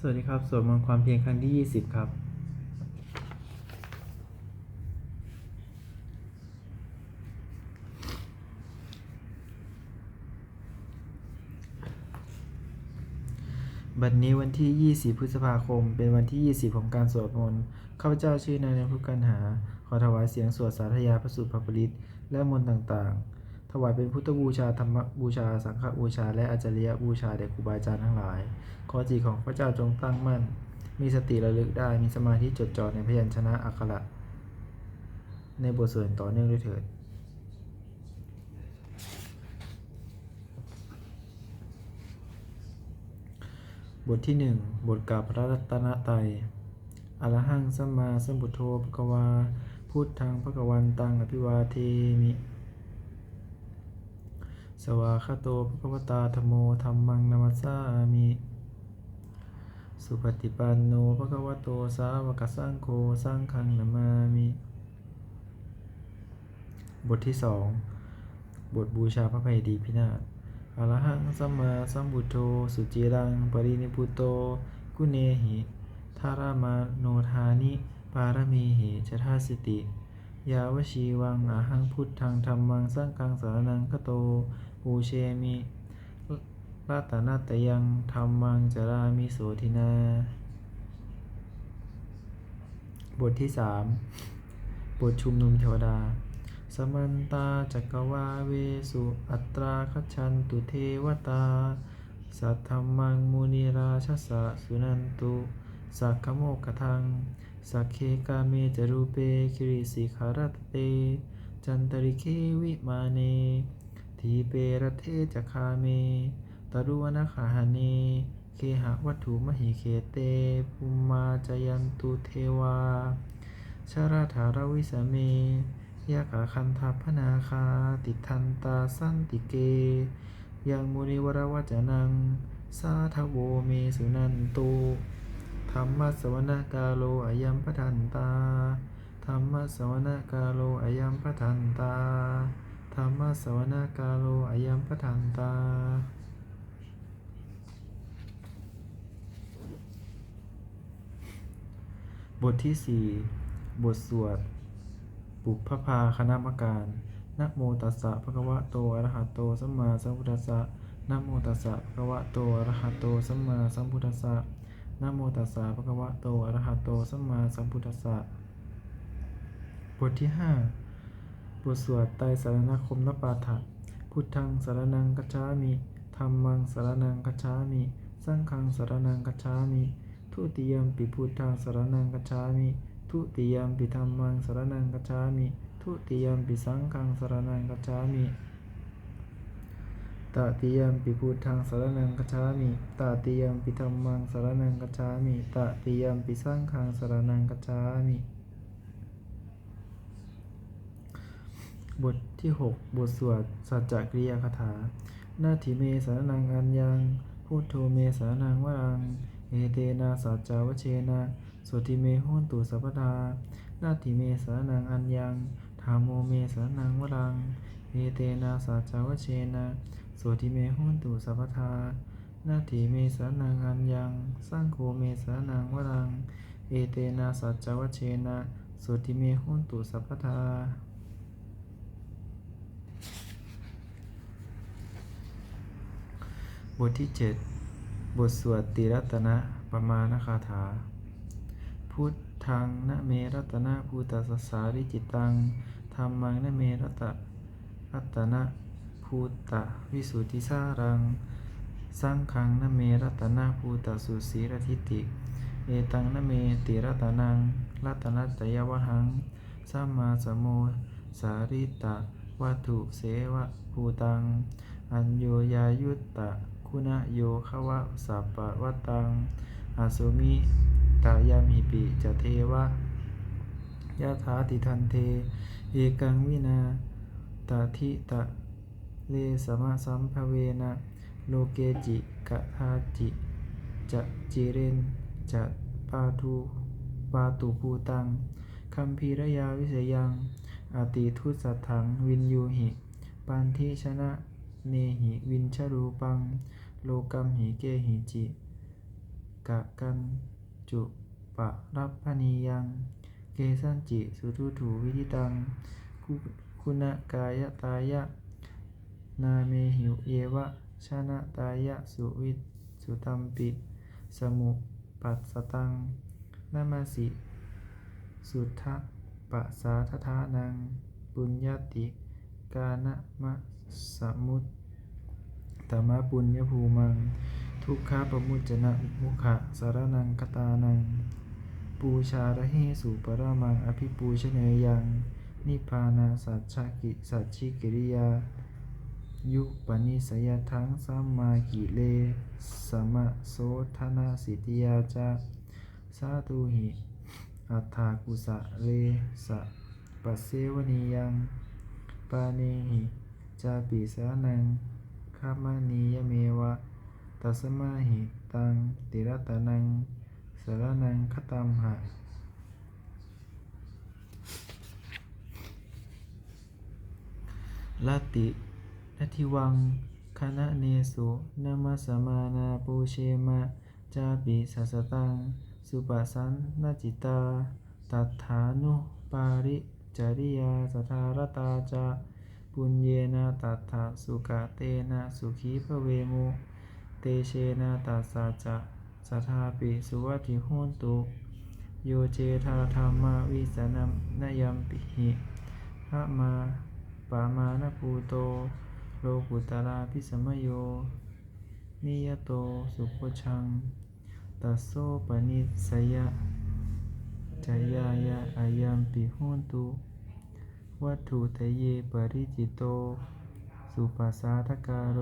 สวัสดีครับสวดมนต์ความเพียรครั้งที่20ครับบัดนี้วันที่20พฤษภาคมเป็นวันที่20ของการสวดมนต์ข้าพเจ้าชื่อนายพุทธกันหาขอถวายเสียงสวดสาธยายพระสูตรพระปริตรและมนต์ต่างๆถวายเป็นพุทธบูชาธรรมบูชาสังฆบูชาและอาจาริยบูชาแด่ครูบาอาจารย์ทั้งหลายขอจิตของข้าพเจ้าจงตั้งมั่นมีสติระลึกได้มีสมาธิจดจ่อในพยัญชนะอักขระในบทสวดต่อเนื่องด้วยเถิดบทที่1บทกล่าวพระรัตนตรัยอะระหังสัมมาสัมพุทโธภควาพุทธังภควันตังอภิวาเทมิสวากขาโตภควตาธัมโมธัมมังนัมสสามิสุปฏิปันโนภควโตสาวกสังโฆสังฆังนามามิบทที่2บทบูชาพระภัยดีพินาศอะระหังสัมมาสัมพุทโธสุจิรังปรินิพพุโตกุเนหิธารมาโนทานิปารมีหิจทัสสิติยาวชีวังอะหังพุทธังธัมมังสังฆังสรณังคโตปูเชมิรัตนัตยังธัมมังจารามิโสทินาบทที่3บทชุมนุมเทวดาสมันตาจักวาเวสุอัตราคัจฉันตุเทวตาสัทธัมมังมุนิราชสะสุนันตุสักขโมกทังสักเคกาเมจรูเปคิริสิขารตเตจันตริเควิมาเนทีเปรเทจคาเมตรุวนาคาหเนเคหะวัตถุมหิเคเตปุมมาจยันตุเทวาชาราธารวิสเมยะขาคันทัพพนาคาติทันตาสันติเกยังมุนิวรวัจนังสาทโวเมสุนันตุธรรมสวนกาโลอายัมปทันตาธรรมสวนกาโลอายัมปทันตาธรรมสวนกาโลอายัมปทันตาบทที่4บทสวดปุพพพาคณมการนะโมตัสสะภะคะวะโตอะระหะโตสัมมาสัมพุทธัสสะนะโมตัสสะภะคะวะโตอะระหะโตสัมมาสัมพุทธัสสะนะโมตัสสะภะคะวะโตอะระหะโตสัมมาสัมพุทธัสสะบทที่5บทสวดไตรสรณคมนปาฐะพุทธังสรณังคัจฉามิธัมมังสรณังคัจฉามิสังฆังสรณังคัจฉามิทุติยัมปิพุทธังสรณังคัจฉามิทุติยัมปิธัมมังสรณังคัจฉามิทุติยัมปิสังฆังสรณังคัจฉามิตติยัมปิพุทธังสรณังคัจฉามิตติยัมปิธัมมังสรณังคัจฉามิตติยัมปิสังฆังสรณังคัจฉามิบทที่6บทสวดสัจจกริยคถานาทิเมสรณังอัญญังพุทโธเมสรณังวรังเอเตนะสัจจาวเชนะสุติเมโหนตุสัพพทานาทิเมสรณังอัญญังธรรมโมเมสรณังวรังเอเตนะสัจจาวเชนะสุติเมโหนตุสัพพทานาทิเมสรณังอัญญังสังโฆเมสรณังวรังเอเตนะสัจจาวเชนะสุติเมโหนตุสัพพทาบทที่7บทสวดติรัตนะปมาณคาถาพุทธังนะเมรัตนะภูตสัสสาริจิตังธัมมังนะเมรัตนะภูตวิสุทธิสารังสังฆังนะเมรัตนะภูตสุสีรทิติเอตังนะเมติรัตนังรัตนัตยวหังสัมมาสัมโมสาริตะวัตถุเสวะภูตังอัญโยยายุตตะคุณโยขวะสัพพะวัตตังอาสุมิตายามิปิจเทวะยะถาติทันเทเอกังวินาตทิตะเลสมะสัมภเวนะโลเกจิกะทาจิจะจิเรนจะปาตุภูตังคัมภีรยาวิเศยังอติทุสัทถังวินยูหิปันทิชนะเนหิวินชรูปังโลกัมหิเกหิจิก กะกันจุปะรับพนียังเกสันจิสุทุถูวิธิตังคุณกายตายะนาเมหิวเยวะชนะตายะสุตัมปิสมุปัสสตังนามาสิสุทธปัสสาทธานังปุญญติกานะมะสมุตตมะปุญญภูมังทุกขปมุจจนะมุขะสารนังคตานังปูชาระเหสุปรมังอภิปูชเนยังนิพพานาสัจฉิกิริยายุปนิสยทังสัมมากิเลสมะโสธนาสิทธิยาจาสาธุหิอัฏฐากุสะเรสะปัสเสวนียังปาเนหิจาปิสานังคามานียเมวะตัสมาหิตังติรัตนังสรนังคตัมหะลาตินทิวังคณะเนสุนามัสสมานาปูเชมะจาปิสัสสตังสุปสันนจิตาตัฏฐานุปาริจริยาสัทธารตาจาปุญเยนะตัฏฐะสุกะเตนะสุขีภเวมุเตเชนะตัสสะจะสัทธาปิสุวัติโหนตุโยเจธาธรรมวิสนัมนยัมปิหิหะมาปามานภูโตโลกุตระพิสมโยนิยโตสุโคชังตัสโสปนิสสยะจายายะอายัมปิโหนตุวัตถุทะเยปริจิโตสุปัสสาทการโร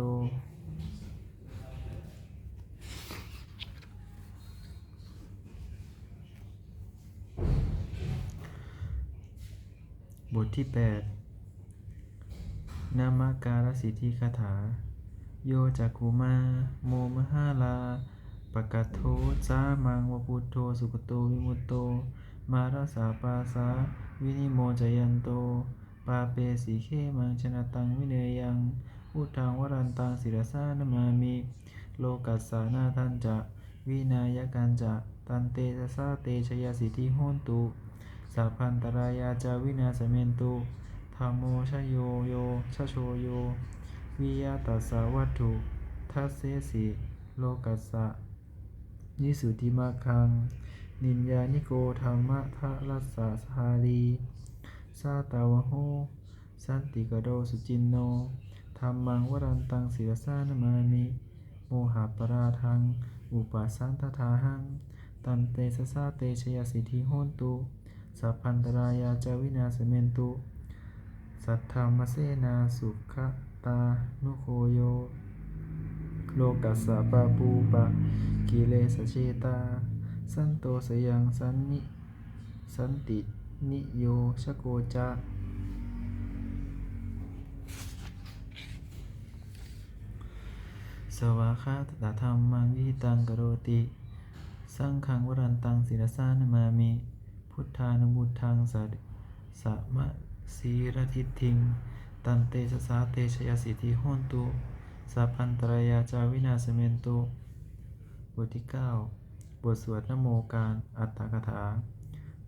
บทที่ 8 นามการสิทธิคาถาโยจักขุมาโมมหาลาปะกัตโธจามังวพุทโธสุขโตวิมุตโตมาราสาปาสาวินิโมจยันโตปาเปสีเขมังชนะตังวิเนยังพุทธังวรันตังศิรสานมามิโลกัสสานาทันจะวินายกันจะตันเตสสาเตชยสิทธิโหนตุสัพพันตรายาจาวินาสเมนตุธัมโมชโยโยชโชโยวิยาตัสสะวัตถุทัสเสสิโลกัสสะนิสุติมาคังนิญญานิโกธรรมะทะรัสสะสาลีสาตาวโหสันติกโดสุจินโนธัมมังวรันตังศิรสานมามิโมหะปราทังอุปาสันทธาหังตันเตสสาเตชยสิทธิโหนตุสัพพันตรายาจาวินาสเมนตุสัทธรรมเสนาสุขตานุโคโยโลกัสสะปะปูปะกิเลสเชตาสันโตสยังสันตินิโยชโกจาสวาคาตธรรมังวิหิตังกโรติสังฆังวรันตังศิรสานมามิพุทธานุบุทังสัมมะสีรทิฏฐิงตันเตสสาเตชยสิทธิโหนตุสัพพันตรายาจาวินาสเมนตุบทที่ 9 บทสวดนะโมการอัตถกถา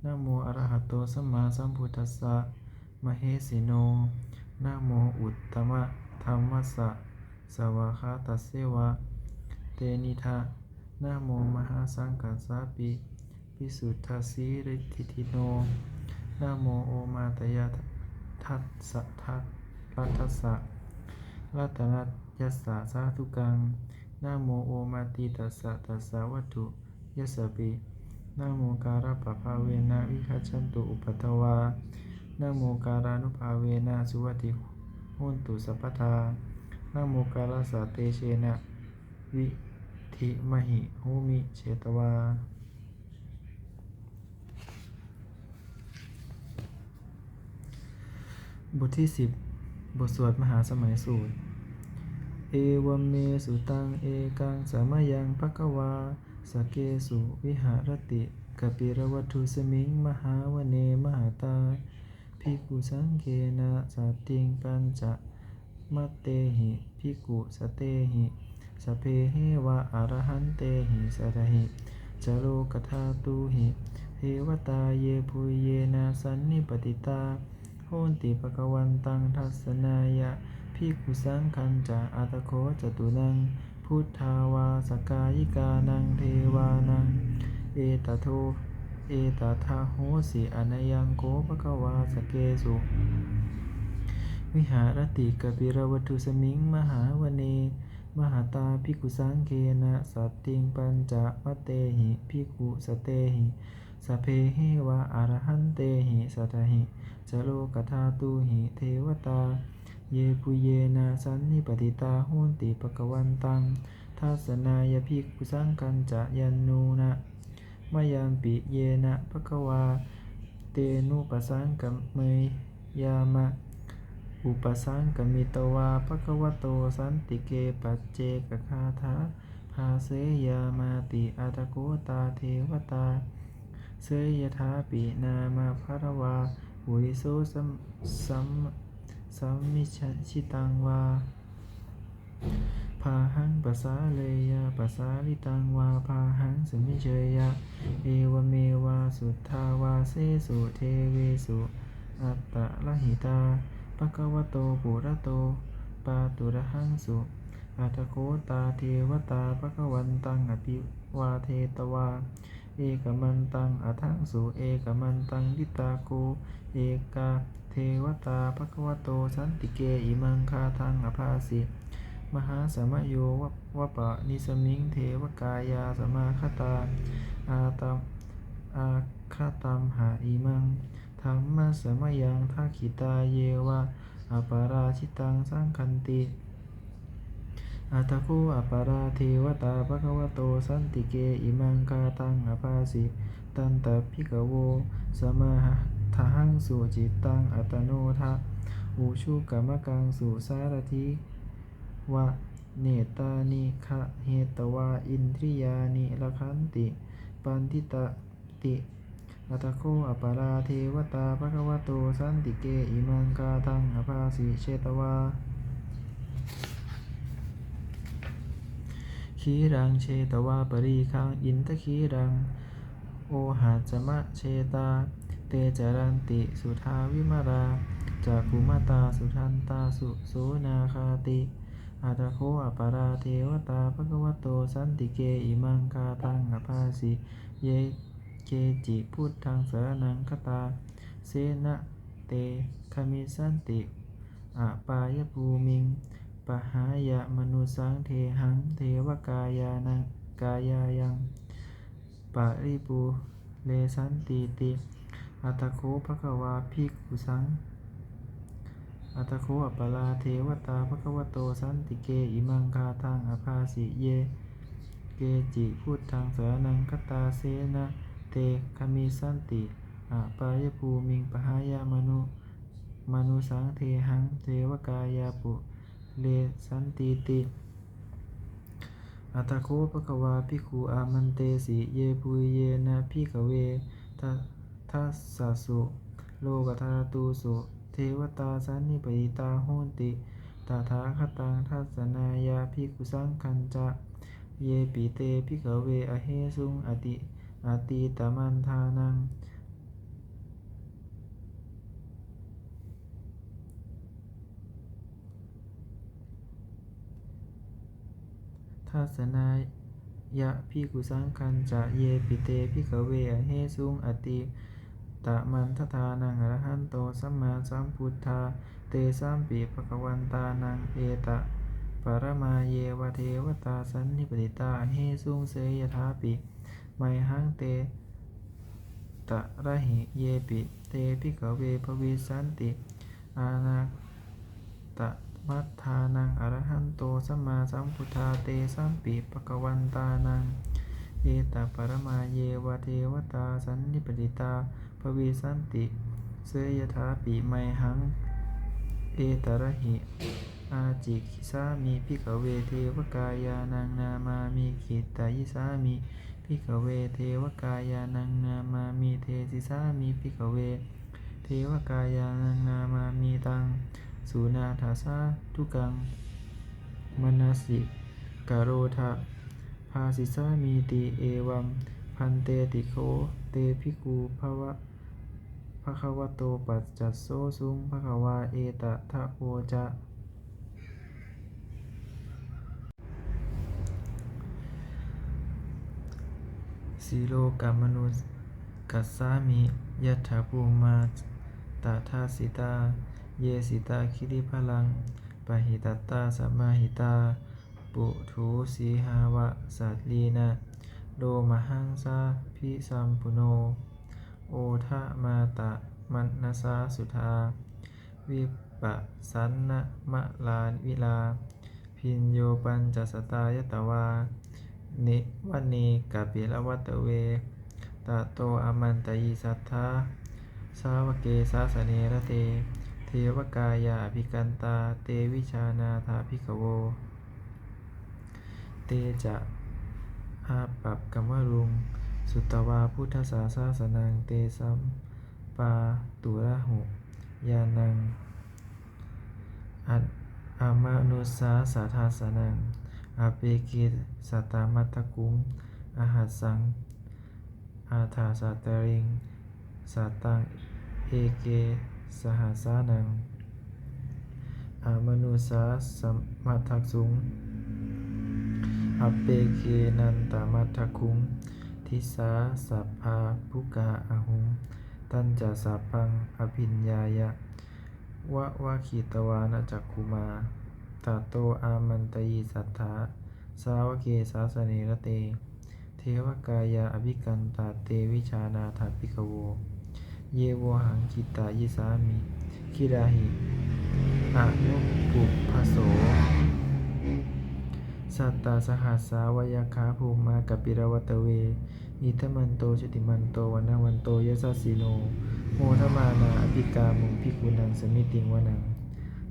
นะโมอะระหะโตสัมมาสัมพุทธัสสะมเหสิโนนะโมอุตตมะธัมมัสสะสวากขาตัสเสวะเตนิทะนะโมมหาสังฆัสสะปิภิสุทธัสสีริทิทิโนนะโมโอมาตยทัสสะทัสรัตถัสสะรัตนัสยัสสะสาธุกังนะโมโอมาติตัสสะวัตถุยัสสะปินะโมการะปะภาเวนะวิคัจฉันตุอุปัฏฐวานะโมการานุภาเวนะสุวัติโหนตุสัพพทานะโมการะสะเตเชนะวิธิมหิโหมิเชตวาบทที่ 10 บทสวดมหาสมัยสูตรเอวัมเมสุตังเอกังสามยังภควาสเกสุวิหารติกปิรวัตถุสมิงมหาวเนมหาตาภิกขุสังเฆนะสัตติงปัญจมัตเตหิภิกขุสเตหิสเพเหวะอรหันเตหิสัตหิ โลกธาตุหิเทวตาเยปุเยนะสันนิปติตาโหนติภวันตังทัสสนายะภิกขุสังฆัญจะอัตโคจตุนังพุทธาวาสกายิกานังเทวานังเอตโทเอตทาโหสิอนยังโกภควาสเกสุวิหารติกปิรวัตถุสมิงมหาวเนมหาตาภิกขุสังเคนะสัตติงปัญจวัตเตหิภิกขุสเตหิสพเพเหวะอรหันเตหิสัตหิจโลกธาตุหิเทวตาเยปุเยนะสันนิปติตาโหนติภควันตังทัสสนายภิกขุสังฆัญจะยันนูนะมยัมปิเยนะภควาเตนุปสังกัมเมยามะอุปสังกมิตวาภควโตสันติเกปัจเจกคาถาภาเสยามาติอัตโกตาเทวตาเสยถาปินามาภรวาหุริโสสัมมิชิตังวาพาหังปัสสาเลยาปัสสาลิตังวาพาหังสมิเชยะเอวเมวาสุทธาวาเสสุเทเวสุอัตตะละหิตาภควโตปุระโตปาตุระหังสุอัตโคตาเทวตาภควันตังอภิวาเทตวาเอกมันตังอัทังสุเอกมันตังดิตาโกเอกาเทวตาภควโตสันติเกอิมังคาทังอภาสิมหาสมโยวปะนิสมิงเทวกายาสมาคตาอาคตัมหาอิมังธรรมะสมยังทักขิตาเยวะอปาราชิตังสังคันติอัตถคูอปาราเทวตาภควโตสันติเกอิมังคาตังอภาสิตันตภิกขโวสมาทังสุจิตตังอัตโนทะอุชุกรรมกังสุสารถิวะเนตานิคะเหตวาอินทริยานิละคันติปันทิตติอัตโคอปาราเทวตาภควโตสันติเกอิมังคาทังอภาสิเชตวาขีรังเชตวาปริคังอินทขีรังโอหาจมะเชตาเตจารันติสุทาวิมาราจากขุมตาสุทันตาสุโสนาคาติอัตโคอปาราเทวตาภควโตสันติเกอิมังคาทังอภาสิเยเกจิพุทธังสรณังคตาเสนะเตคมิสันติอปายภูมิงปหายะมนุสังเทหังเทวกายานังกายายังปะริปูเลสันติติอัตถโคภควาภิกขุสังอัตถโคอปาราเทวตาภควโตสันติเกอิมังคาทังอภาสิเยเกจิพุทธังสรณังคตาเสนะเตคมิสันติอปายภูมิงปหายะมนุสังเทหังเทวกายาปุเลสันติติอัตถโคภควาภิกขุอามันเตสิเยปุเยนะภิกขเวทัสสะสุโลกธาตุสุเทวตาสันนิปติตาโหนติตถาคตังทัสสนายาภิกขุสังฆัญจะเยปิเตภิกขเวอเหสุงอติตมันทานังทัสสนายะภิกขุสังฆัญจะเยปิเตภิกขเวอเหสุงอติตมันทธานังอรหันโตสัมมาสัมพุทธาเตสัมปิภควันตานังเอตปรมาเยวะเทวตาสันนิปติตาเหสุงเสยถาปิไมหังเตตระหิเยปิเตภิกขเวภวิสันติอานาตมัฏฐานังอรหันโตสัมมาสัมพุทธาเตสัมปิภควันตานังเอตปรมาเยวะเทวตาสันนิปติตาภวิสันติเสยถาปิไมหังเอตระหิอาจิคิสามิภิกขเวเทวกายานังนามามิขิตายิสามิภิกขเวเทวกายานังนามามิเทสิสามิภิกขเวเทวกายานังนามามิตังสุนาถาสาทุกังมนสิกโรทะภาสิสามีติเอวัมภ พันเตติโคเตภิกขุภควโตปัจจัสโสสุงภควาเอตทะโวจะสีโลกามนุสกัสสามิยัตถภูมาตถาสิตาเยสิตาคิริพลังปหิตัตตาสัมมาหิตาปุถุสีหาวะสัตลีนะโดมหังสาพิสัมปุโนโอทะมาตะมัณสาสุธาวิปัสสันนะมะลาวิลาพินโยปัญจสตายตวานิวันนีกัปปิลวัตเวตโตอมันตยิสัทธาสาวเกสาสเนระเตเทวกายาภิกันตาเตวิชานาถาภิกขโวเตจะอาปัปกัมวรุงสุตตวาพุทธศาสนังเตสัมปาตุระหุยานังอมานุสาสาทาสนังอเปกิสัตตามัตตคุงอาหัสสังอาถาสัตตริงสัตตังเอเกสหัสสานังอามนุสาสัมมัตถสุงอเปเกนันตมัตถคุงทิสาสัพพาภุกะอหุงตัญจสัพพังอภิญญายะวะคิตวานะจักขุมาตโตอามันตยิสัทธาสาวเกสาสเนระเตเทวกายาอภิกันตาเตวิชานาถาภิกขโวเยโวหังคิตายิสามิคิราหิอนุปุพพโสสัตตาสหัสสาวยคาภูมากัปปิรวัตเวอิทมันโตชติมันโตวันวันโตยสัสสิโนโมทมานาอภิกามุงภิกขุนังสมิติงวนัง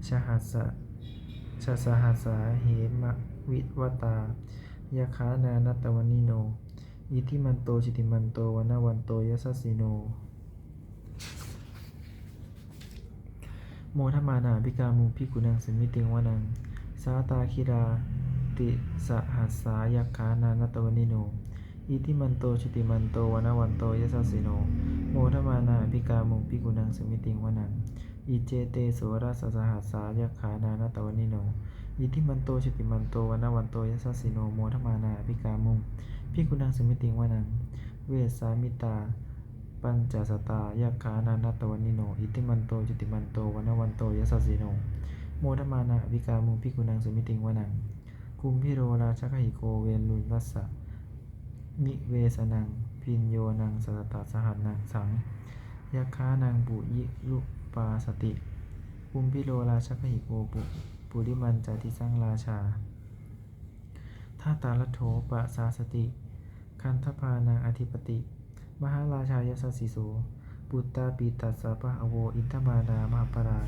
ชหัสสะชสหัสสาเหมะวิวตายคานานัตตวนิโนอิทิมันโตชิติมันโตวันวันโตยสัสสิโนโมทมานาภิกามุภิกขุนังสมิติงวนังสาตาคิราติสหัสสายคานานัตตวนิโนอิทิมันโตชิติมันโตวันวันโตยสัสสิโนโมทมานาภิกามุภิกขุนังสมิติงวนังอิเจเตโสรัสสหัสสายคานานัตตวนิโนอิทิมันโตชิติมันโตวันวันโตยสัสสิโนโมทมานาภิกามุภิกขุนังสมิติงวนังเวสามิตาปัญจสตายคานานัตตวนิโนอิทิมันโตชิติมันโตวันวันโตยสัสสิโนโมทมานาภิกามุภิกขุนังสมิติงวนังคุมพิโรราชกหิโกเวลุนวัสสะมิเวสนังพินโยนังสัตตสหัสนังสังยคานังปุยิลุปาสติคุมพิโรราชกหิโกปุริมันจติสังราชาท่าตาลโถปะสาสติคันธพานังอธิปติมหาราชายสัสสิโสปุตตาปิตัสสะปะอโวอินทมาดามหาปรา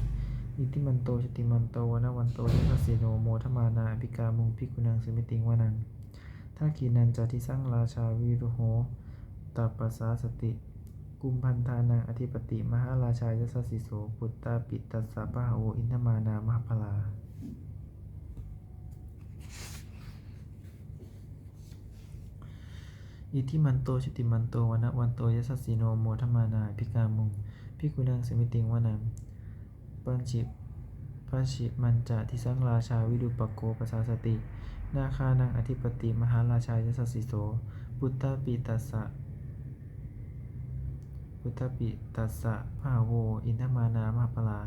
อิติมันโตชติมันโตวันวันโตยสัสสิโนโมทมานาภิกามุงภิกขุนังสมิติงวนังทักขีนันจติสังราชาวิรุโหตัปปสาสติกุมพันธานังอธิปติมหาราชายสัสสิโสปุตตาปิตัสสะปะอโวอินทมานามหาปราอิทิมันโตชติมันโตวันวันโตยสัสสิโนโมทมานาภิกามุงภิกขุนังสมิติงวนังปัญชิมันจะทิสังราชาวิรุปโกปสาสตินาคานังอธิปติมหาราชายสัสสิโสปุตตาปิตัสสะภาโวอินทมานามหาปรา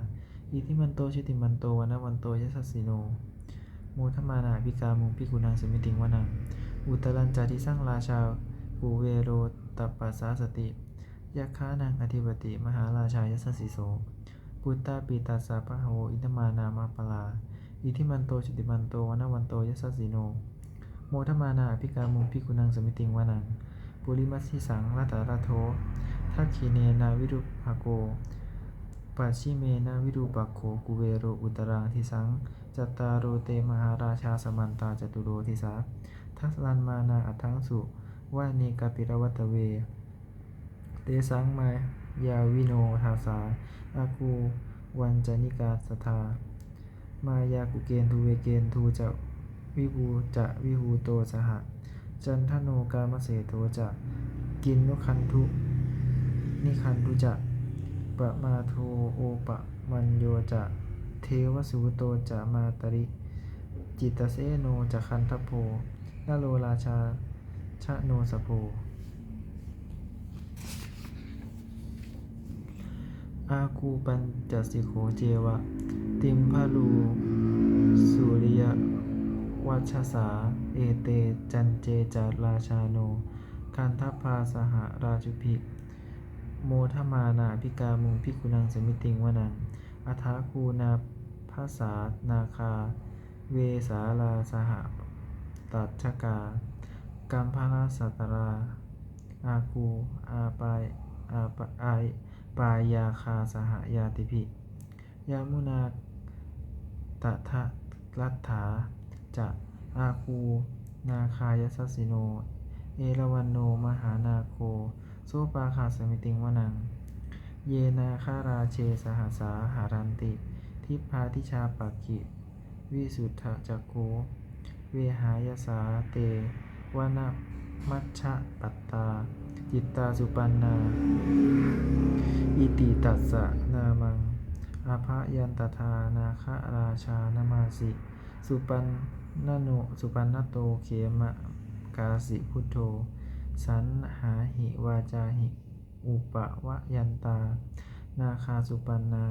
อิทิมันโตชติมันโตวันวันโตยสัสสิโนโมทมานาภิกามุงภิกขุนังสมิติงวนังอุตรัญจาทิสังราชาภูเวโรตัปปสาสติยคานังอธิปติมหาราชายสัสสิโสปุตตาปิตัสสะภะคะโวอินทมานามหาปราอิทิมันโตชติมันโตวันวันโตยสัสสิโนโมทมานาภิกามุงภิกขุนังสมิติงวนังปุริมัสสิสังรัตตระโททักขีเนนาวิรุภโกปัชชิเมนาวิรูปักโขกุเวโรอุตรังทิสังจัตตารโรเตมหาราชาสมันตาจตุโรทิสาทัสลันมานาอัทังสุวานีกัปปิรวัตเวเตสังมายาวิโนทาสาอากูวันจนิกาสทามายากุเกนทูเวเกนทูจะวิภูโตสห จันทโนกามเสโทจะกินนุคันทุนิคันทุจะปะมาโทโอปะมัญโยจะเทวสุโตจะมาตริจิตเสโนจะคันทโพนโรราชาชะโนสโพอาคูปัญจสิโขเจวะติมพาลูสุริยวัชสาเอเตจันเจจาราชาโนคันทพาสหราชุภิโมทมานาภิกามุงภิกขุนังสมิติงวนังอัฏฐาคูนาภาษานาคาเวสาลาสหตัชชกากัมพาลสัตราอาคูอาปายอาปายปายาคาสหยาติภิยามุนาตถะรัตถาจะอาคูนาคายสัสสิโนเอราวันโนมหานาโคโสปาคาสมิติงวนังเยนาคาราเชสหสาหารันติทิพาทิชาปักขิวิสุทธจักโขเวหายสาเตวนะมัชฌะปัตตาจิตตาสุปันนาอิติตัสสะนามังอาภยันตถานาคราชานามาสิสุปันนโตเขมะกาสิพุทโธสันหาหิวาจาหิอุปวยันตานาคาสุปันนา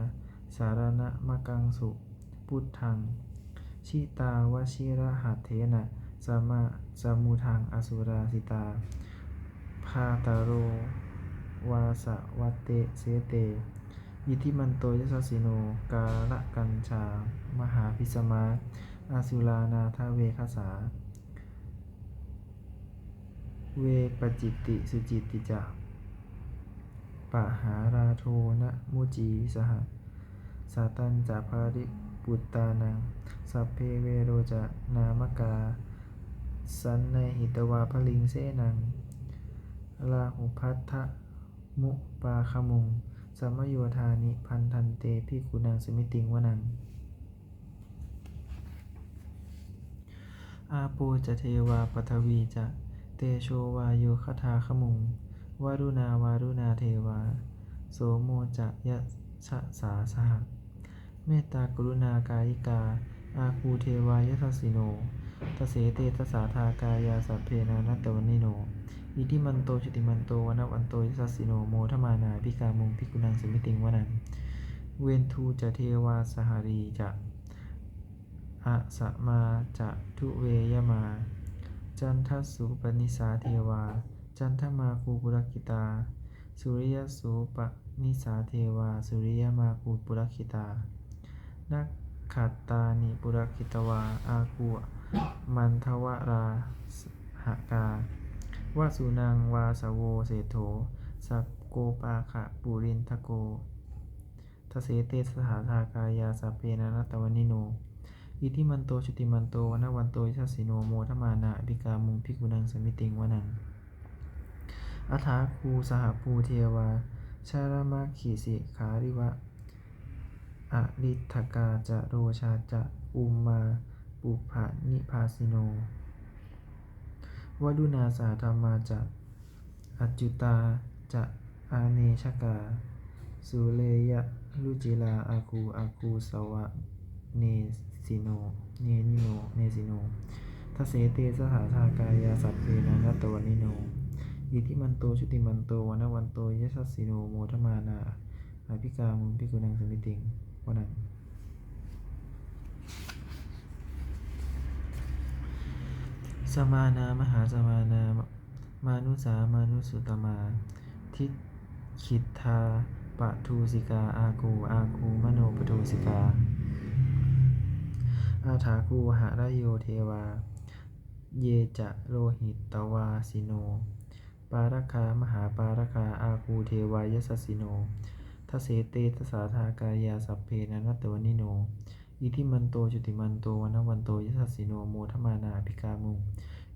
สารณะมะกังสุพุทธังชิตาวชิระหัตเถนะสมุทังอสุราสิตาพาตโรวาสวัตเตเสเตอิทิมันโตยสัสสิโนกาละกัญชามหาพิสมาอาสุลานาทเวคสาเวปจิตติสุจิตติจะปะหาราโทนะมุจีสหสาตัญจะภาริปุตตานังสัพเพเวโรจะนามกาสันในหิตวาพลิงเสนังลาหุพัทธมุปาคมุงสัมมโยธานิพันธันเตภิกขุนังสมิติงวนังอาโปจะเทวาปทวีจะเตโชวาโยคทาขมุงวารุณเทวาโสโมจะยะชะสาสหเมตตากรุณากายิกาอาคูเทวายทัสสิโนทเสเตทสาทากายาสัพเพนานัตตวนิโนอิทิมันโตชุติมันโตวนะวันโตยัสสิโนโมทมานาภิกามุงภิกขุนังสมิติงวนังเวนทูจะเทวาสหารีจะอะสะมาจะทุเวยมาจันทสุปนิสาเทวาจันทมาคูปุรคิตาสุริยสุปนิสาเทวาสุริยมาคูปุรคิตานักขัตตานิปุรคิตวาอาคูมันทวราหกาวาสุนังวาสโวเสโถสักโกปาขะปุรินทโกทเสเตสหาทากายาสัพเพนานัตตวนิโนอิทิมันโตชุติมันโตวนะวันโตยัสสิโนโมทมานาภิกามุงภิกขุนังสมิติงวนังอัฏฐาคูสหภูเทวาชารมะขีสิขาริวะอริทธกาจะโรชาจะอุมมาปุภะนิพาสิโนวดุนาสาธรรมาจะอัจจุตาจะอาเนชกาสุเลยะลุจิลาอาคูสวะเนสิโนเนสิโนทเสเตสหาทากายาสัพเพนานัตตวนิโนอิทิมันโตชุติมันโตวนะวันโตยัสสสิโนโมทมานาอภิกามุงภิกขุนังสมิติงวนังสมานามหาสมานามานุสามานุสุตมาทิคิทธาปะทูสิกาอาคูมโนปทูสิกาอาถาคูหะระโยเทวาเยจะโลหิตตวาสิโนปารคามหาปารคาอาคูเทวายสัสสิโนทเสเตทสาทากายาสัพเพนานัตตวนิโนอิทิมันโตจุติมันโตวนะวันโตยัสสสิโนโมทมานาภิกามุง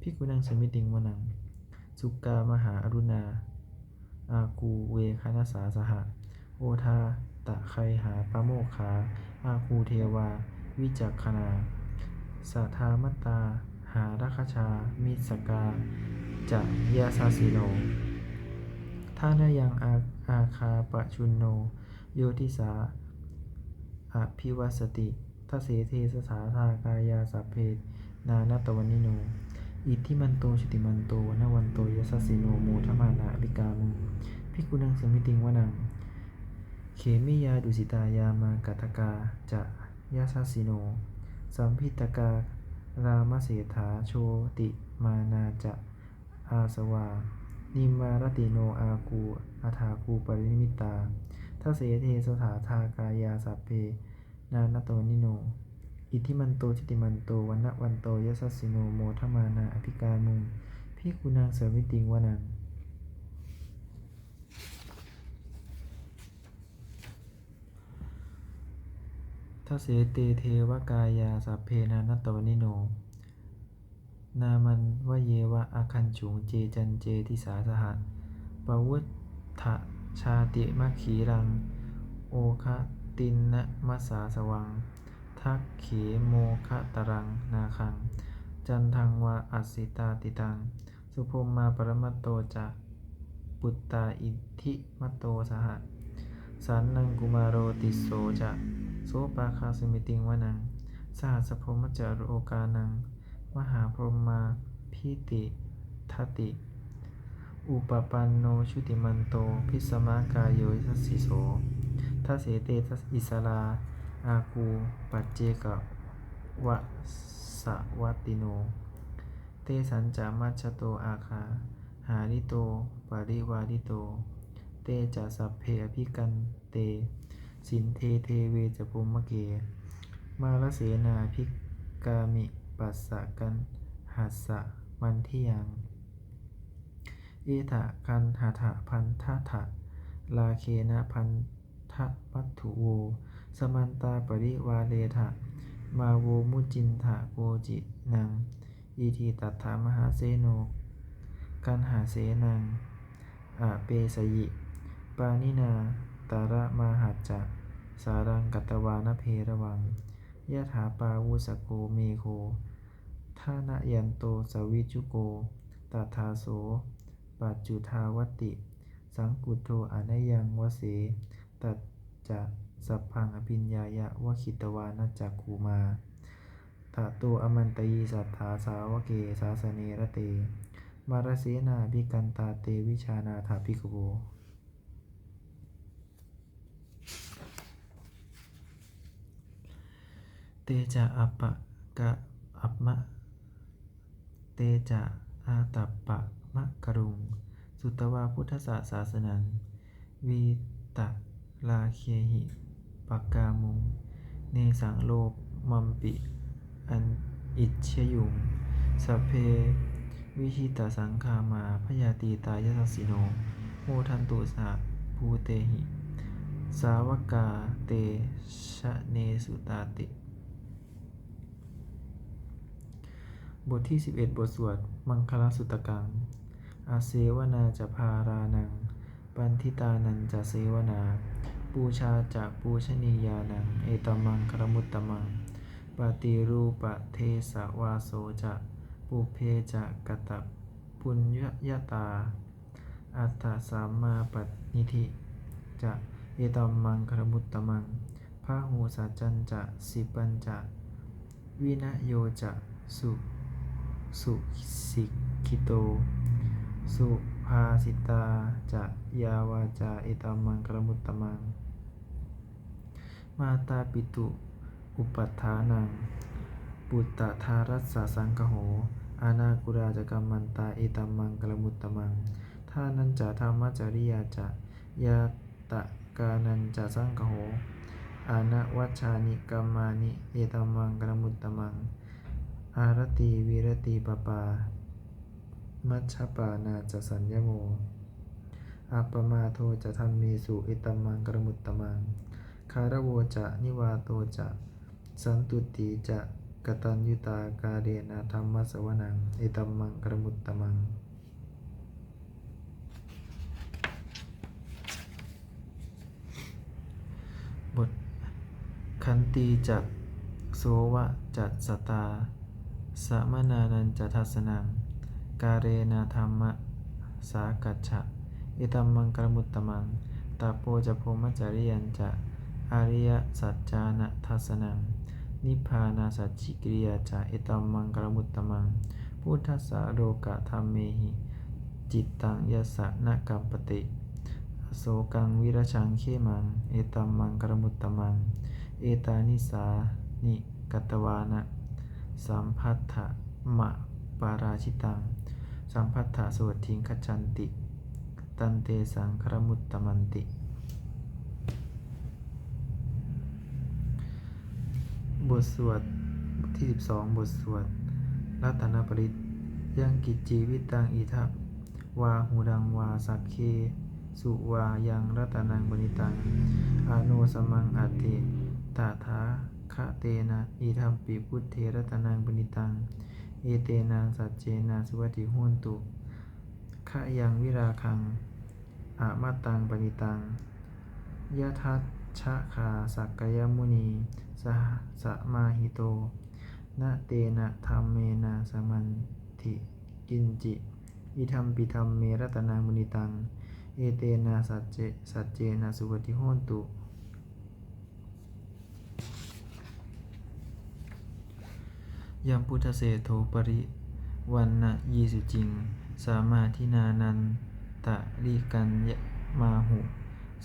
ภิกขุนังสมิติงวนังสุกามหาอรุณาอาคูเวคณสาสหะโอทาตะไคหาปะโมกขาอาคูเทวาวิจักขณาสัทธามตตาห หาราคชามิสกาจะยาสาสิโนท่านายังอาคาปะชุนโนโยติสาอภิวัสติทัสเสเทสสาธากายาสัพเพนานาตวันนิโนอิทธิมันโตชุติมันโตนวันโตยสัสสิโนโมทมานาอภิกามุภิกขุนังสมิติงวนังเขมิยาดุสิตายามากัตกาจะยาสัสสิโนสัมพิตการามเสถาโชติมานาจะอาสวานิมารติโนอากูอาถากูปรินิมิตตาทัสเสเทสถาธากายาสัพเพนานาตวนิโนอิทธิมันโตจิติมันโตวันโตยสัสสิโนโมทมานาอภิกามุงภิกขุนังเสวิติงวนังทัสเสเตเทวกายาสัพเพนานาตวนิโนนามันวะเยวะอาคันฉุงเจจันเจทิสาสหัสปวุฒทะชาติมัคขีรังโอคะตินนะมัสสาสวังทักเขโมคะตรังนาคังจันทังวาอัสสิตาติตังสุภมมาปรมัตโตจะปุตตาอิทธิมัตโตสหสันนังกุมารโรติโสจะโสปาคาสมิติงวนังสหัสพรหมจารุโอกานังมหาพรหมาพิติทัตติอุปปันโนชุติมันโตพิสมากายโยทัสสิโสทัสเสเตทัสอิสลาอากูปัจเจกวะสวัตติโนเตสัญจามัชโตอาคาหาริโตปริวาริโตเตจะสัพเพอภิกันเตสินเทเทเวจะปุมมะเกมาลเสนาภิกามิปัสสะกันหัสสะมันทิยังเอถะกันหะถะพันทะถะลาเคนะพันทะวัตถุโวสมันตาปริวาเลถะมาโวมุจินถะโกจินังอีทีตัตถามหาเสโนกันหาเสนังอะเปสยิปานินาตาระมาหัจจะสารังกัตตวานเพระวังยะถาปาวุสโกเมโคทานะยันโตสวิจุโกตัทธาโสปัจจุทาวติสังกุโทอนัยยังวเสตัจจะสัพพังอภิญญายะวคิตวานัจจคูมาตะโตอมันตยีสัทธาสาวเกสาสเนระเตมารเสนาภิกันตาเตวิชานาถาภิกขโวเตจะอัปปะกะอัปมะเตจะอาตัปปะมะกรุงสุตวาพุทธศาสนังวีตะลาเคหิปักกามุงเนสังโลกมัมปิอันอิจฉยุงสัพเพวิหิตสังคามาพยาตีตายทัสสิโนโมทันตุสะภูเตหิสาวกาเตชะเนสุตาติบทที่11บทสวดมังคลสุตตังอาเสวนาจะพารานังปันทิตานันจะเสวนาปูชาจะปูชนียานังเอตมังครมุตตมังปฏิรูปเทสวาโสจะปุเพจะกตปุญญาตาอัตถสัมมาปณิธิจะเอตมังครมุตตมังพาหูสัจจันจะสิปัญจะวินโยจะสุสิกิโตสุภาสิตาจะยาวาจาเอตัมมังครมุตตมังมาตาปิตุอุปัฏฐานังปุตตะทารัสสะสังคโหอานากุราจกัมมันตาเอตัมมังครมุตตมังทานันจะธรรมจริยาจะยาตะกานันจะสังคโหอานะวัชชานิกัมมานิเอตัมมังครมุตตมังอารติวิรติปปามัชฌปานาจะสัญญโมอัปปมาโทจะธัมเมสุเอตัมมังครมุตตมังคารโวจะนิวาโตจะสันตุติจะกตัญญูตากาเรนะธัมมสวนังเอตัมมังครมุตตมังบทขันตีจัตโสวะจัตสตา สมนานันจะทัสสนังกาเรนะธรรมะสากัจฉะเอตัมมังกรมุตตมังตาโปจะโพมัจจริยันจะอริยสัจจานะทัสสนังนิพพานาสัจฉิกิริยาจะเอตัมมังกรมุตตมังพุทธัสสะโลกะธัมเมหิจิตตังยัสสะนะกัมปติอโศกังวิรชังเขมังเอตัมมังกรมุตตมังเอตานิสานิกัตตวานะสัมพัทธะมะปาราชิตังสัมพัทธะโสทิงคัจฉันติตันเตสังครมุตตมันติบทสวดที่12บทสวดรัตนปริตยังกิจจีวิตังอิทัปวาหูดังวาสักเคสุวายังรัตนังบนิตังอโนสมังอัตติตถาคะเตนะอิทัมปิพุทเทรัตนังบนิตังเอเตนะสัจเจนะสุวัติโหนตุขะยังวิราคังอะมะตังปณิตังยะทัชชะคาสักกยมุนีสหสมาหิโตนะเตนะธัมเมนะสมันธิกินจิอิทัมปิธัมเมรัตนังมุนิตังเอเตนะสัจเจนะสุวัติโหนตุยัมพุทธเสโธปริวันนะยีสุจิงสามาทินานันตะลิกันยมาหุ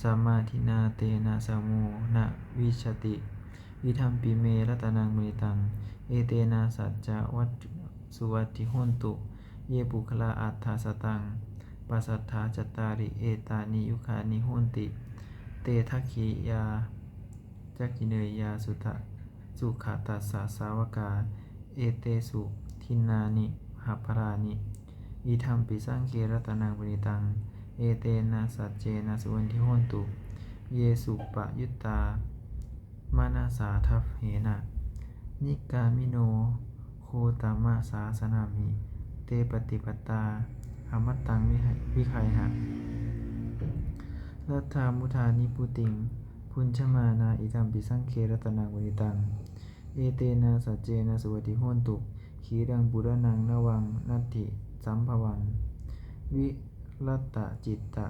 สามาทินาเตนะสโมนะวิชติวิธัมปิเมรัตนังมุนิตังเอเตนะสัจจวัตสุวัติโหนตุเยปุคลาอัฏฐสตังปัสสัทธาจตตาริเอตานิยุคานิโหนติเตทัคขียาจักขิเนยยาสุตะสุขตัสสะสาวกาเอเตสุทินนานิหัพพรานิอิทัมปิสังเครัตนังปุณิตังเอเตนะสัจเจนะสุวันทิโหนตุเยสุปะยุตตามานาสาทัพเหนะนิกามิโนโคตามะสาสนามิเตปฏิปตาอมัตตังวิไคหะรัตถามุทานิปุติงพุญชมานาอิทัมปิสังเครัตนังปุณิตังเอเตนะสัจเจนะสุวัติโหนตุขีรังบุรนังนวังนัตถิสัมภวังวิรัตตจิตตะ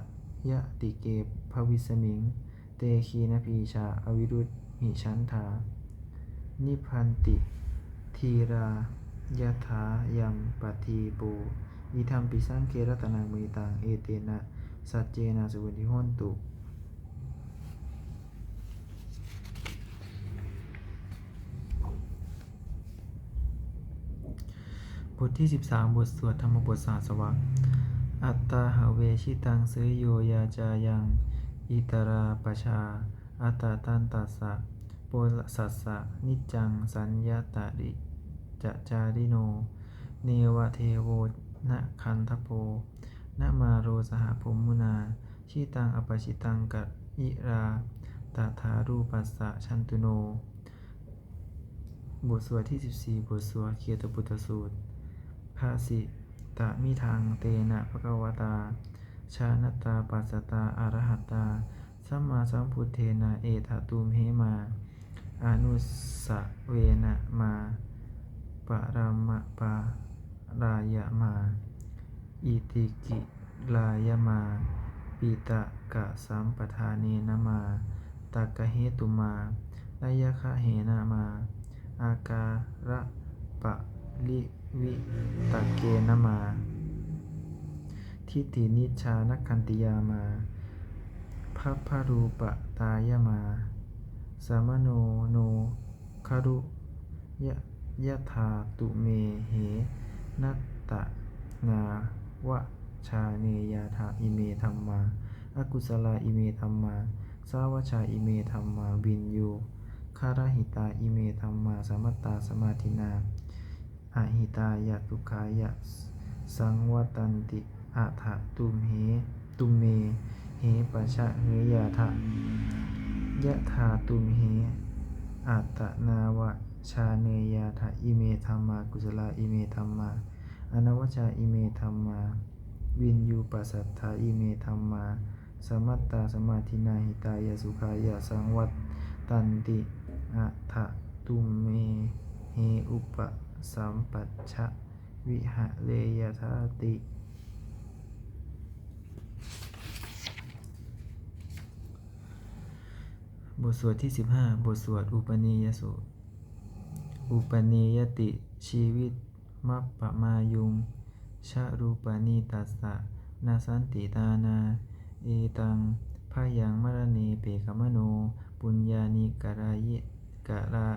ยะติเกภวิสมิงเตคีนพีชาอวิรุตหิฉันธานิพันติทีรายถายัมปทีโปอิทัมปิสังเครัตนังมุนิตังเอเตนะสัจเจนะสุวัติโหนตุบทที่13บทสวดธรรมบทสาสวะอัตตาหะเวชิตังเสยโยยาจายังอิตราปชาอัตตาตันตัสสะโปสัสสะนิจจังสัญญาตาริจะจาริโนเนวะเทโวนะคันทโพนะมาโรสหพมุนาชิตังอปชิตังกะอิราตถารูปัสสะชันตุโนบทสวดที่14บทสวดเคียตปุตตสูตรภาสิตะมิทังเตนะภควตาชานตาปัสสตาอรหัตตาสัมมาสัมพุทเทนะเอถตุมเหมาอนุสะเวนะมาปะรามะปารายะมาอิติกิลายะมาปิตะกะสัมปทาเนนะมาตักกะเหตุมาลายะคะเหนะมาอาการะปะลิวิตักเกนะมาทิฏฐินิชชานคันติยามาภัพพรูปตายมาสามโนโนคารุยะถาตุเมเหนัตตะนาวะชาเนยาถาอิเมธัมมาอกุศลาอิเมธัมมาสาวชาอิเมธัมมาวินโยคารหิตาอิเมธัมมาสมัตตาสมาธินาอหิตายะทุขายะสังวตันติอะถะตุมเมเหปะชะเหยาถะยะถาตุมเหอัตตนาวะชาเนยาถะอิเมธัมมากุศลาอิเมธัมมาอนวชาอิเมธัมมาวินยูปัสสัทธาอิเมธัมมาสมัตตาสมาธินาหิตายะสุขายะสังวัตตันติอะถะตุมเมเหอุป สัมปัชชะวิหะเลยธาติบทสวดที่15บทสวดอุปนิยสูตรอุปนิยติชีวิตมัปปมายุงชะรูปนิตัสสะนาสันติตานาเอตังพยังมรเนเปกมโนปุญญานิกรายิกรา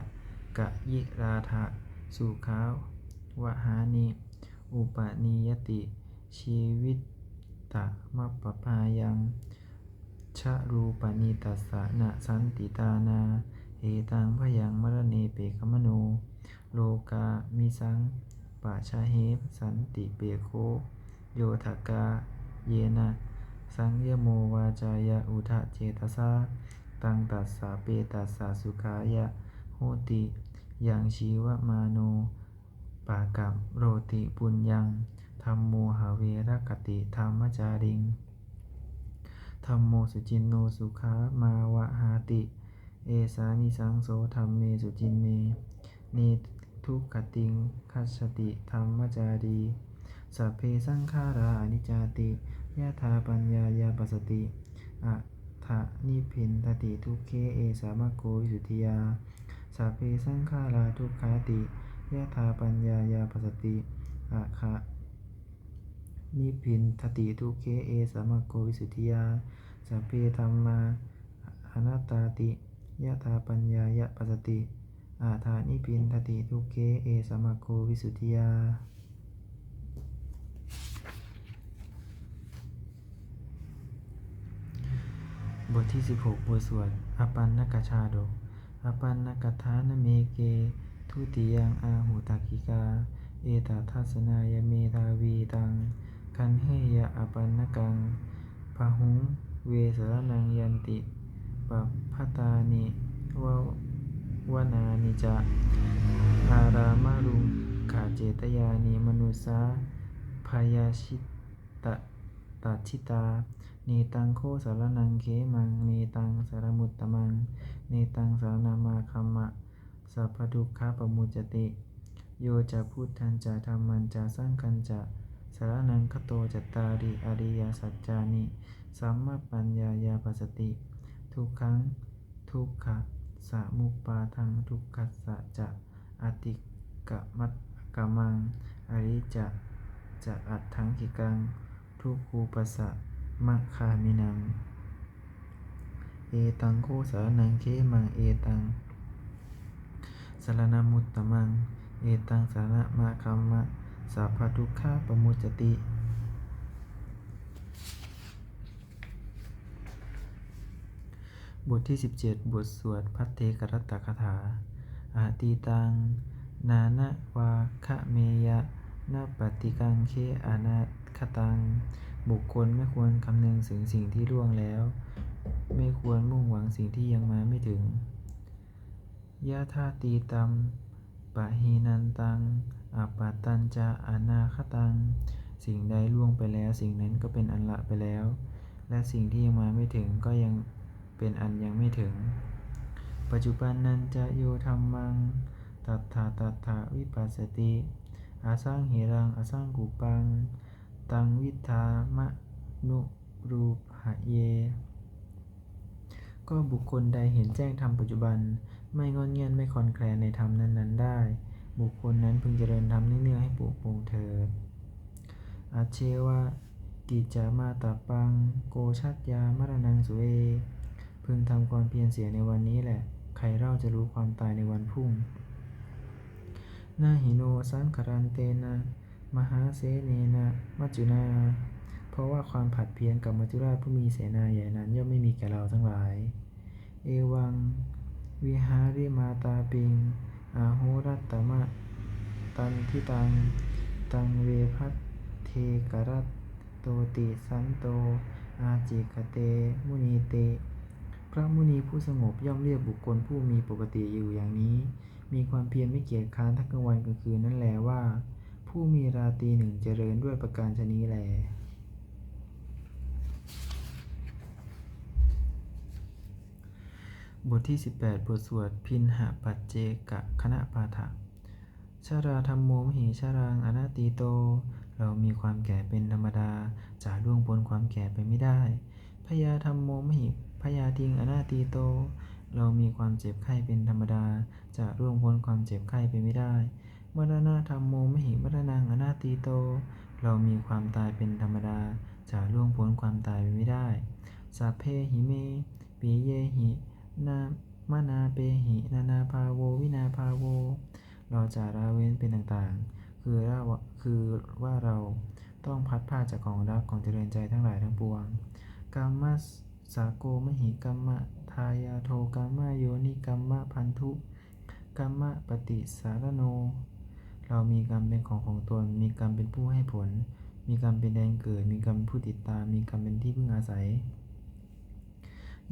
กะยิราทะสุขาวหานิอุปนิยติชีวิตตะมัปปพายังชะรูปนิตัสสะนะสันติตานาเอตังพยังมรเนเปกมโนโลกามิสังปะชะเหสันติเปโคโยทกาเยนะสังยโมวาจายะอุทะเจตสาตังตัสสะเปตัสสะสุขายะโหติยังชีวมาโนปากัมโรติปุญญังธัมโมหเวรคติธัมมจาริงธัมโมสุจินโนสุขามาวะหาติเอสานิสังโสธัมเมสุจินเนเนทุกขติงคัสสติธัมมจารีสัพเพสังขาราอนิจจติยะถาปัญญายาปัสสติอะทะนิพพินทติทุกเขเอสามะโกวิสุทธิยาสัพเพสังขาราทุกขาติยะถาปัญญายาปัสสติอะคะนิพพินทติทุกเขเอสามะโกวิสุทธิยาสัพเพธัมมาอนัตตาติยะถาปัญญายะปัสสติอาทานิพินทติทุกเขเอสามะโกวิสุทธิยาบทที่16บทสวดอปันนกชาดกอปันนกถานเมเกทุติยังอาหุตักขิกาเอตทัสสนายเมธาวีตังคันเฮยะอปันนกังพหุงเวสรนังยันติปัพพตานิวนานิจะอารามารุงขาเจตยานิมนุสาพยาชิตตัดชิตาเนตังโคสารนังเขมังเนตังสารมุตตมังเนตังสารนามาคัมมะสัพพทุกขปมุจจติโยจะพุทธันจะธรรมันจะสังฆันจะสารนังคโตจัตตาริอริยสัจจานิสัมมาปัญญายาปัสสติทุกขังทุกขะสะมุปปาทังทุกขัสสะจะอติกะมัตกะมังอริจะอัตถังกิกังทุกขูปสะมัคคามินังเอตังโคสารนังเขมังเอตังสารนามุตตมังเอตังสารมาคัมมะสัพพทุกขาปมุจจติบทที่17บทสวดพัทเทกรัตตคถาอาติตังนานะวาคะเมยะนาปฏิกังเคอนาคตังบุคคลไม่ควรคำนึงถึงสิ่งที่ล่วงแล้วไม่ควรมุ่งหวังสิ่งที่ยังมาไม่ถึงยะธาตีตัมปะหีนันตังอัปปตัญจะอนาคตังสิ่งใดล่วงไปแล้วสิ่งนั้นก็เป็นอันละไปแล้วและสิ่งที่ยังมาไม่ถึงก็ยังเป็นอันยังไม่ถึงปัจจุบันนันจะโยธัมมังตัตถาวิปัสสติอาสังเหรังอาสังกุปังตังวิธามะนุรูปหะเยก็บุคคลใดเห็นแจ้งธรรมปัจจุบันไม่งอนเงียนไม่คลอนแคลนในธรรมนั้นๆได้บุคคลนั้นพึงเจริญธรรมเนื่องๆให้ปลูกปลูกเถิดอาเชวะกิจจามาตาปังโกชัตยามรณังสุเอพึงทำความเพียรเสียในวันนี้แหละใครเล่าจะรู้ความตายในวันพรุ่งนาหิโนสังครันเตนะมหาเสเนนะมัจจุนาเพราะว่าความผัดเพี้ยนกับมัจจุราชผู้มีเสนาใหญ่นั้นย่อมไม่มีแก่เราทั้งหลายเอวังวิหาริมาตาปิงอาโหรัตตมะตันทิตังเวพัทเทกรัตโตติสันโตอาจิกเตมุนีเตพระมุนีผู้สงบย่อมเรียกบุคคลผู้มีปกติอยู่อย่างนี้มีความเพียรไม่เกียจคร้านทั้งกลางวันกลางคืนนั่นแลว่าผู้มีราตรีหนึ่งเจริญด้วยประการชนี้แลบทที่18บทสวดพินหปัจเจกะคณะปาฐะ ชาราธัมโมมหิชารังอนัตติโตเรามีความแก่เป็นธรรมดาจะล่วงพ้นความแก่ไปไม่ได้พยาธัมโมมหิพยาทิงอนัตติโตเรามีความเจ็บไข้เป็นธรรมดาจะล่วงพ้นความเจ็บไข้ไปไม่ได้มรณะธัมโมมหิมรณังอนัตติโตเรามีความตายเป็นธรรมดาจะล่วงพ้นความตายไปไม่ได้สัพเพหิเมปิเยหินามนาเปหินานาภาโววินาภาโวเราจะละเว้นเป็นต่างๆคือว่าเราต้องพัดพลาดจากของรักของเจริญใจทั้งหลายทั้งปวงกรรมสาโกมหิกรรมทายาโทกรรมโยนิกรรมพันธุกรรมปฏิสารโนเรามีกรรมเป็นของตนมีกรรมเป็นผู้ให้ผลมีกรรมเป็นแดนเกิดมีกรรมเป็นผู้ติดตามมีกรรมเป็นที่พึ่งอาศัย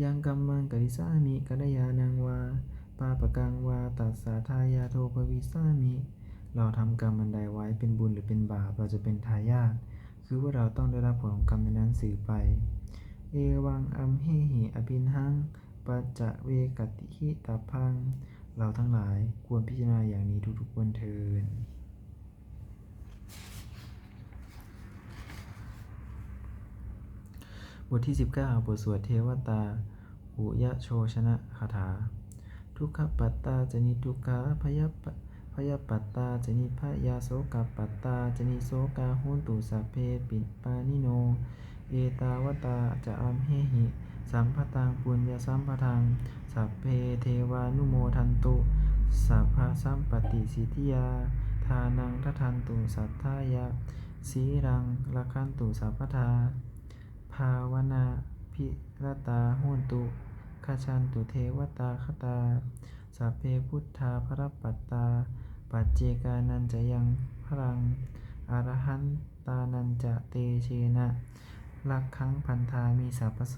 ยังกัมมังกริสามิกัลยาณังวาปาปะกังวาตัสสะทายาโทภวิสามิเราทำกรรมอันใดไว้เป็นบุญหรือเป็นบาปเราจะเป็นทายาทคือว่าเราต้องได้รับผลของกรรมนั้นสืบไปเอวังอัมเหหิอภินหังปัจจะเวกติหิตาพังเราทั้งหลายควรพิจารณาอย่างนี้ทุกๆวันเทินบทที่19บทสวดเทวตาอุยโชชนะคาถาทุกขปัตตาจนิทุกขาพยปัตตาจนิพยาโสกปัตตาจนิโสกาโหนตุสัพเพปิปานิโนเอตาวตาจะอัมเหหิสัมภตังปุญญสัมภทังสัพเพเทวานุโมทันตุสัพพสัมปติสิทธิยาทานังทัทันตุสัทธายะสีรังละคันตุสัพพทาภาวนาพิรตาโหนตุขชันตุเทวตาคตาสัพเพพุทธาภรปัตตาปัจเจกานันจะยังพรังอรหันตานันจะเตเชนะลักขังพันธามีสัพพโส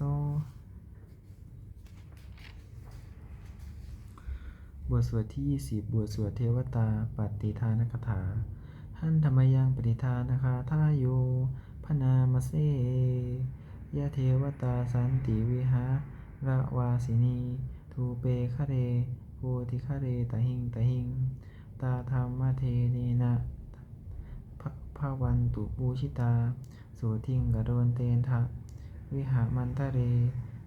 บทสวดที่20บทสวดเทวตาปฏิทานคถาหันธรรมยังปฏิทานคาทาโยพนามเสยะเทวตาสันติวิหารวาสินีทูเปคะเรโพธิคะเรตหิงตหิงตาธรรมเทเนนะภวันตุปูชิตาสุทิงกโดนเตนทะวิหามันทะเร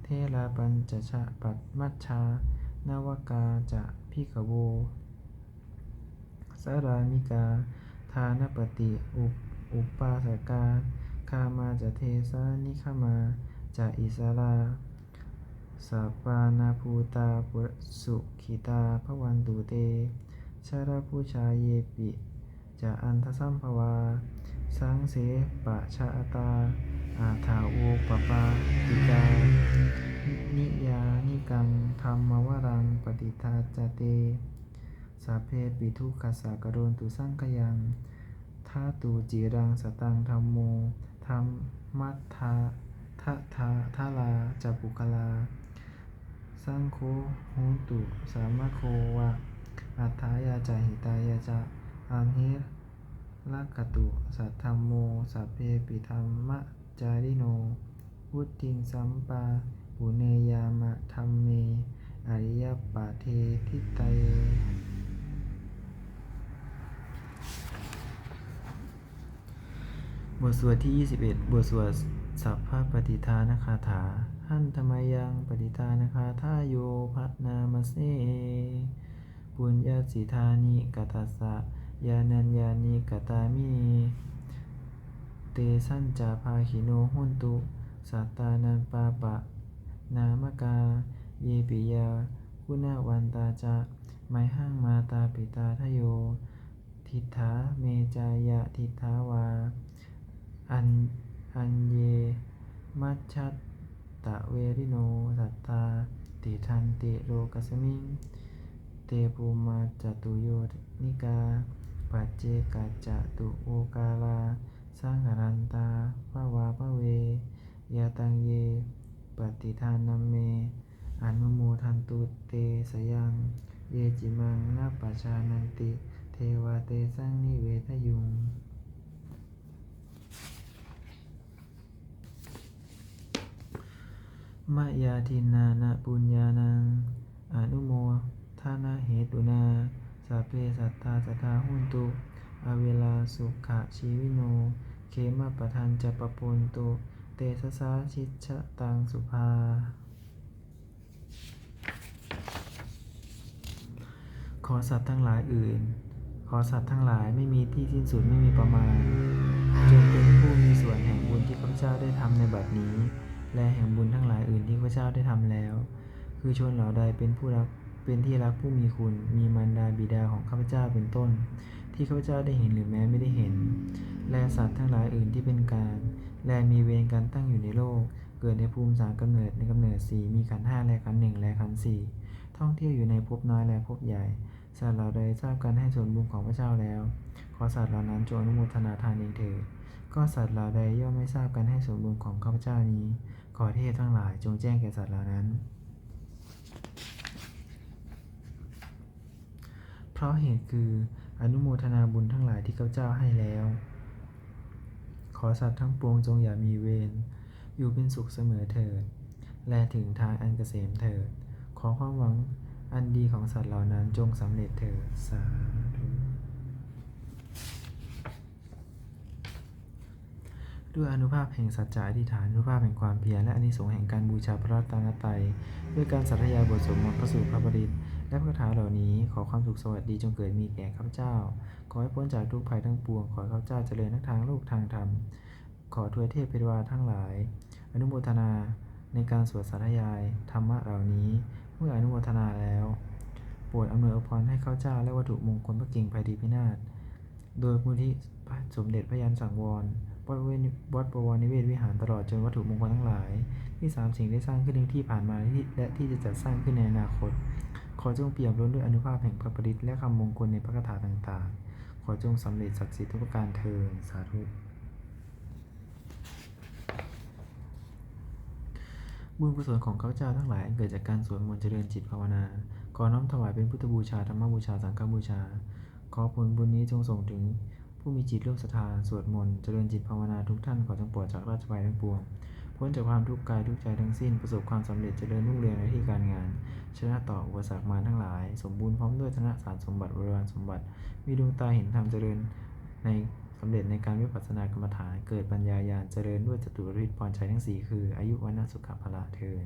เทลาปัญจชะปัตมัชชานวกาจะพิกโวสรามิกาทานปฏิอุปาสกาคามาจะเทสานิขมาจะอิสราสัปปานาภูตาปุสุขิตาภวันตุเตชาราผู้ชาเยปิจะอันทสัมภวาสังเสปะชาตาอาถาโอปปาติกานิยานิกังธรรมวรังปฏิทาจเตสัพเพปิทุขัสสะกโรนตุสังขยังทาตูจิรังสตังธัมโมธัมมัทธาทาลาจัปุคลาสังโฆโหตุสามะโควะอัฏฐายาจาหิตายาจาอัมเหลักขตุสัทธัมโมสัพเพปิธัมมะจาริโนวุติงสัมปาปุเนยามะธัมเมอริยปาเททิตยบทสวดที่21บทสวดสัพพปฏิทานคาถาหันธรรมยังปฏิทานคาทาโยภนามเสปุญญาสิธานิกตัสสะยานัญญานิกตามิเตสัญจาภาคิโนโหนตุสัตตานันปาปะนามกาเยปิยาคุณาวันตาจะไมหังมาตาปิตาทโยทิฏฐาเมจายะทิฏฐาวาอัญเยมัชชัตตะเวริโนสัตตาติทันติโลกัสมิงเตปุมาจตุโยนิกาปัจเจกัจจตุโอกาลาสังหรันตาภวาภเวยาตังเยปฏิทานัมเมอนุโมทันตุเตสยังเยจิมังนาปชานันติเทวาเตสังนิเวทยุงมะยาทินานะปุญญานังอนุโมทานะเหตุนาส สัพเพสัตตาสัทธาหุนตุอเวลาสุขะชีวิโนเขมะปะทันจะปะปนตุเตสะสาชิชะตังสุภาขอสัตว์ทั้งหลายอื่นขอสัตว์ทั้งหลายไม่มีที่สิ้นสุดไม่มีประมาณจงเป็นผู้มีส่วนแห่งบุญที่ข้าพเจ้าได้ทำในบัดนี้และแห่งบุญทั้งหลายอื่นที่ข้าพเจ้าได้ทำแล้วคือชนเหล่าใดเป็นผู้รักเป็นที่รักผู้มีคุณมีมารดาบิดาของข้าพเจ้าเป็นต้นที่ข้าพเจ้าได้เห็นหรือแม้ไม่ได้เห็นและสัตว์ทั้งหลายอื่นที่เป็นกลางและมีเวรกันตั้งอยู่ในโลกเกิดในภูมิสามกำเนิดในกำเนิดสี่มีขันธ์ห้าและขันธ์หนึ่งและขันธ์สี่ท่องเที่ยวอยู่ในภพน้อยและภพใหญ่สัตว์เหล่าใดทราบการให้ส่วนบุญของพระเจ้าแล้วขอสัตว์เหล่านั้นจงอนุโมทนาทานเองเถิดก็สัตว์เหล่าใดย่อมไม่ทราบการให้ส่วนบุญของข้าพเจ้านี้ขอเทพทั้งหลายจงแจ้งแก่สัตว์เหล่านั้นเพราะเหตุคืออนุโมทนาบุญทั้งหลายที่ข้าพเจ้าให้แล้วขอสัตว์ทั้งปวงจงอย่ามีเวรอยู่เป็นสุขเสมอเถิดและถึงทางอันเกษมเถิดขอความหวังอันดีของสัตว์เหล่านั้นจงสำเร็จเถิดสาธุด้วยอนุภาพแห่งสัจจะอธิษฐานอนุภาพแห่งความเพียรและอานิสงส์แห่งการบูชาพระรัตนตรัยด้วยการสาธยายบทสวดมนต์พระสูตรพระบริตรและพระคาถาเหล่านี้ขอความสุขสวัสดีจงเกิดมีแก่ข้าพเจ้าขอให้พ้นจากทุกภัยทั้งปวงขอให้ข้าพเจ้าเจริญทั้งทางโลกทางธรรมขอทวยเทพเทวดาทั้งหลายอนุโมทนาในการสวดสาธยายธรรมะเหล่านี้เมื่ออนุโมทนาแล้วโปรดอำนวยอวยพรให้ข้าพเจ้าและวัตถุมงคลพระกิ่งไพดีพินาศโดยมูลที่สมเด็จพระยันสังวรวัดบวรนิเวศวิหารตลอดจนวัตถุมงคลทั้งหลายที่สามสิ่งได้สร้างขึ้นในที่ผ่านมาและที่จะจัดสร้างขึ้นในอนาคตขอจงเปี่ยมล้นด้วยอนุภาพแห่งพระปริตรและคำมงคลในพระคาถาต่างๆขอจงสำเร็จศักดิ์สิทธิ์ทุกประการเถิดสาธุบุญกุศลของข้าพเจ้าทั้งหลายเกิดจากการสวดมนต์เจริญจิตภาวนาขอน้อมถวายเป็นพุทธบูชาธรรมบูชาสังฆบูชาขอผลบุญนี้จงส่งถึงผู้มีจิตร่วมศรัทธาสวดมนต์เจริญจิตภาวนาทุกท่านขอจงปลอดจากราชภัยทั้งปวงพ้นจากความทุกข์กายทุกใจทั้งสิ้นประสบความสำเร็จเจริญรุ่งเรืองในที่การงานชนะต่ออุปสรรคมารทั้งหลายสมบูรณ์พร้อมด้วยธนสารสมบัติบริวารสมบัติมีดวงตาเห็นธรรมเจริญในสำเร็จในการวิปัสสนากรรมฐานเกิดปัญญาญาณเจริญด้วยจตุรวิทย์พรชัยทั้งสี่คืออายุวันะสุขภละเทิน